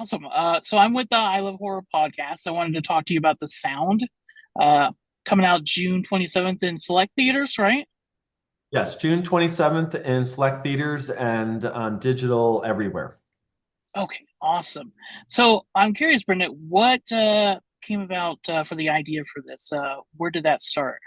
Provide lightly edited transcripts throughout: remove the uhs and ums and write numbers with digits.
Awesome. So I'm with the I Love Horror podcast. I wanted to talk to you about The Sound, uh, coming out June 27th in select theaters, right? Yes, June 27th in select theaters and on digital everywhere. Okay, awesome. So I'm curious, Brenda, what came about for the idea for this? Where did that start?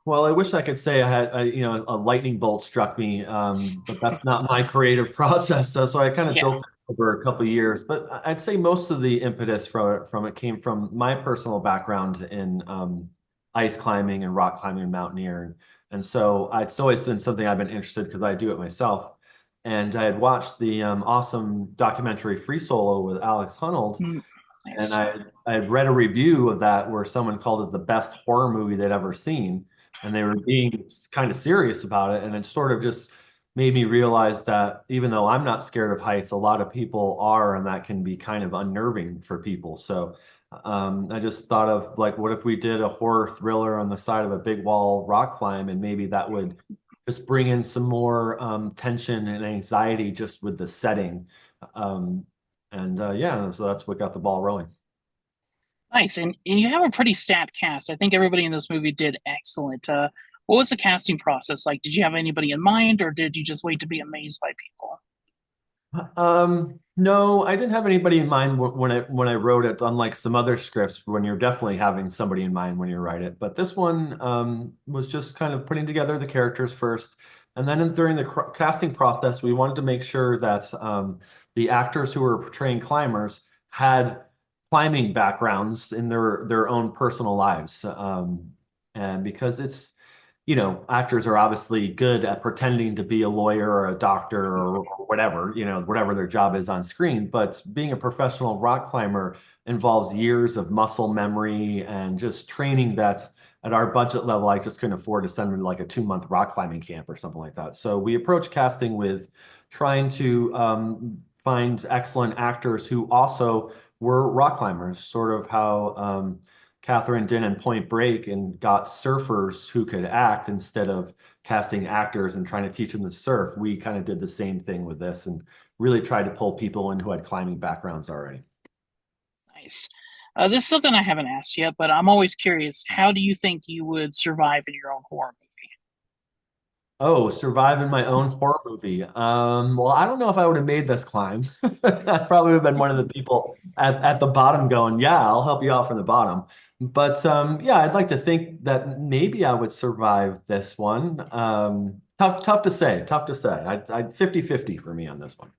Well, I wish I could say I had, a lightning bolt struck me, but that's not my creative process. So I kind of Yeah. built it over a couple of years. But I'd say most of the impetus from it came from my personal background in ice climbing and rock climbing and mountaineering. And so it's always been something I've been interested because I do it myself. And I had watched the awesome documentary Free Solo with Alex Honnold. Mm, And nice. I had read a review of that where someone called it the best horror movie they'd ever seen. And they were being kind of serious about it. And it sort of just made me realize that even though I'm not scared of heights, a lot of people are, and that can be kind of unnerving for people. So I just thought of like, what if we did a horror thriller on the side of a big wall rock climb, and maybe that would just bring in some more tension and anxiety just with the setting. Um, and yeah, so that's what got the ball rolling. Nice. And you have a pretty stacked cast. I think everybody in this movie did excellent. What was the casting process like? Did you have anybody in mind, or did you just wait to be amazed by people? No, I didn't have anybody in mind when I wrote it, unlike some other scripts when you're definitely having somebody in mind when you write it. But this one was just kind of putting together the characters first. And then during the casting process, we wanted to make sure that the actors who were portraying climbers had climbing backgrounds in their own personal lives. And because actors are obviously good at pretending to be a lawyer or a doctor or whatever, whatever their job is on screen. But being a professional rock climber involves years of muscle memory and just training that's at our budget level. I just couldn't afford to send them to like a 2-month rock climbing camp or something like that. So we approach casting with trying to find excellent actors who also were rock climbers, sort of how Catherine did in Point Break and got surfers who could act instead of casting actors and trying to teach them to surf. We kind of did the same thing with this and really tried to pull people in who had climbing backgrounds already. Nice. This is something I haven't asked yet, but I'm always curious. How do you think you would survive in your own horror movie? Oh, survive in my own horror movie. Well, I don't know if I would have made this climb. I probably would have been one of the people at the bottom going, yeah, I'll help you out from the bottom. But yeah, I'd like to think that maybe I would survive this one. Tough to say, tough to say. I'd 50-50 for me on this one.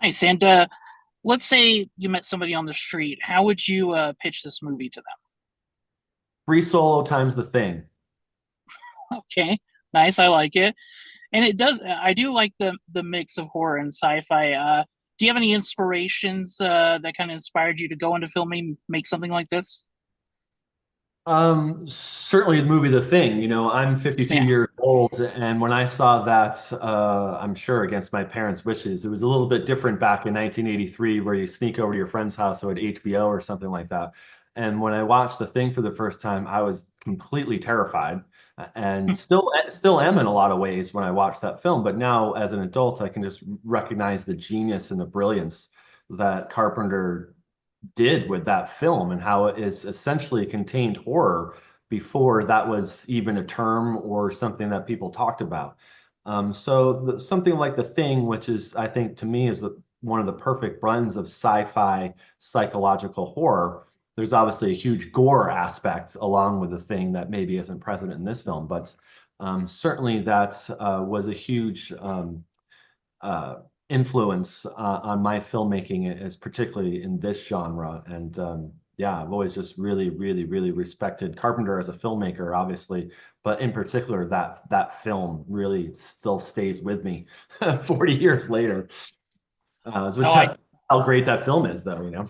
Nice. And let's say you met somebody on the street. How would you pitch this movie to Free Solo times the thing. them? Okay. Nice. I like it. And it does. I do like the mix of horror and sci-fi. Do you have any inspirations that kind of inspired you to go into filming, make something like this? Certainly the movie The Thing, I'm 52 Yeah. years old, and when I saw that, I'm sure against my parents' wishes, it was a little bit different back in 1983 where you sneak over to your friend's house who had HBO or something like that. And when I watched The Thing for the first time, I was completely terrified and still am in a lot of ways when I watched that film. But now as an adult, I can just recognize the genius and the brilliance that Carpenter did with that film and how it is essentially contained horror before that was even a term or something that people talked about. Something like The Thing, which is, I think, to me, is one of the perfect blends of sci-fi, psychological horror. There's obviously a huge gore aspect along with The Thing that maybe isn't present in this film, but certainly that was a huge uh, influence on my filmmaking is particularly in this genre. And yeah, I've always just really, really, really respected Carpenter as a filmmaker, obviously, but in particular that film really still stays with me 40 years later. It would Oh, test how great that film is, though.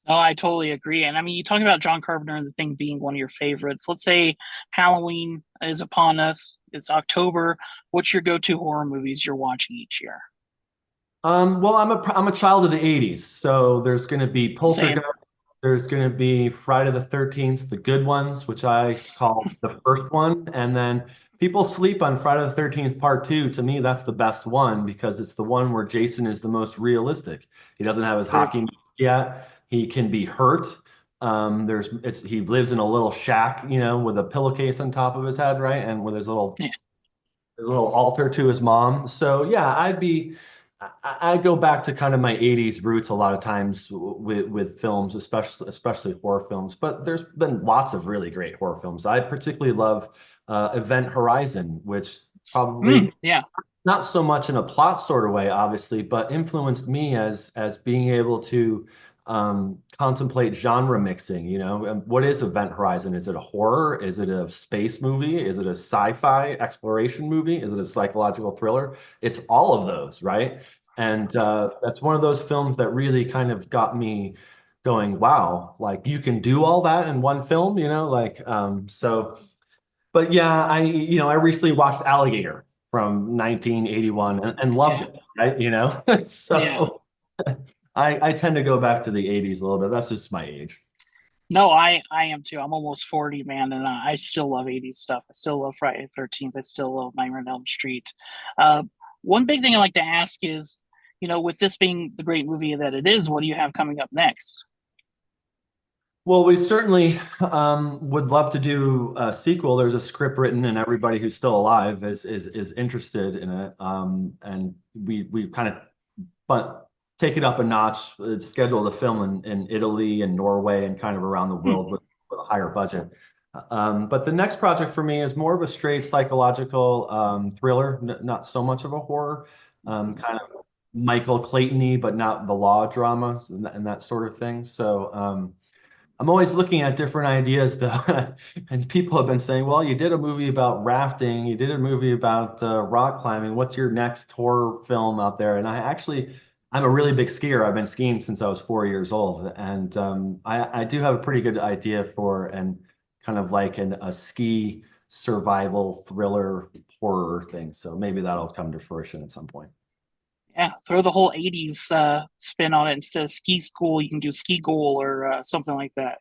I totally agree. And I mean, you talk about John Carpenter and the thing being one of your favorites. Let's say Halloween is upon us. It's October. What's your go-to horror movies you're watching each year? Well, I'm a child of the 80s, so there's going to be Same. Poltergeist. There's going to be Friday the 13th, the good ones, which I call the first one, and then People sleep on Friday the 13th Part 2. To me, that's the best one because it's the one where Jason is the most realistic. He doesn't have his True. hockey mask yet. He can be hurt. He lives in a little shack, with a pillowcase on top of his head, right? And with Yeah. his little altar to his mom. So yeah, I go back to kind of my 80s roots a lot of times with films, especially horror films. But there's been lots of really great horror films. I particularly love Event Horizon, which probably Yeah. not so much in a plot sort of way, obviously, but influenced me as being able to contemplate genre mixing. And what is Event Horizon? Is it a horror? Is it a space movie? Is it a sci-fi exploration movie? Is it a psychological thriller? It's all of those, right? And that's one of those films that really kind of got me going, wow, like you can do all that in one film, so. But yeah, I recently watched Alligator from 1981 and loved Yeah. it, right? Yeah. So I tend to go back to the 80s a little bit. That's just my age. No, I am too. I'm almost 40, man, and I still love 80s stuff. I still love Friday the 13th. I still love Nightmare on Elm Street. Uh, One big thing I like to ask is, with this being the great movie that it is, what do you have coming up next? Well, we certainly would love to do a sequel. There's a script written, and everybody who's still alive is interested in it. And we kind of but take it up a notch. It's scheduled to film in Italy and Norway and kind of around the Hmm. world with a higher budget. But the next project for me is more of a straight psychological thriller, not so much of a horror, kind of Michael Clayton-y, but not the law drama and that sort of thing. So I'm always looking at different ideas though. And people have been saying, well, you did a movie about rafting, you did a movie about rock climbing. What's your next horror film out there? And I'm a really big skier. I've been skiing since I was 4 years old. And I do have a pretty good idea for and kind of like a ski survival thriller horror thing. So maybe that'll come to fruition at some point. Yeah, throw the whole 80s spin on it. Instead of ski school, you can do ski goal or something like that.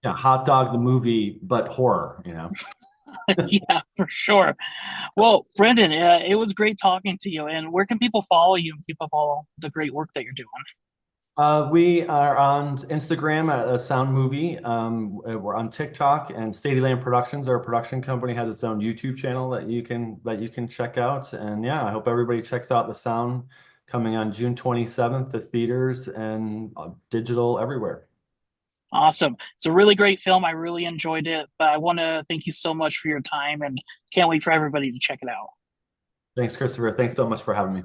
Yeah, Hot Dog the movie, but horror. Yeah, for sure. Well, Brendan, it was great talking to you. And where can people follow you and keep up all the great work that you're doing? We are on Instagram at a sound movie. We're on TikTok and Sadieland Productions, our production company, has its own YouTube channel that you can check out. And yeah, I hope everybody checks out the sound coming on June 27th to theaters and digital everywhere. Awesome. It's a really great film. I really enjoyed it. But I want to thank you so much for your time and can't wait for everybody to check it out. Thanks, Christopher. Thanks so much for having me.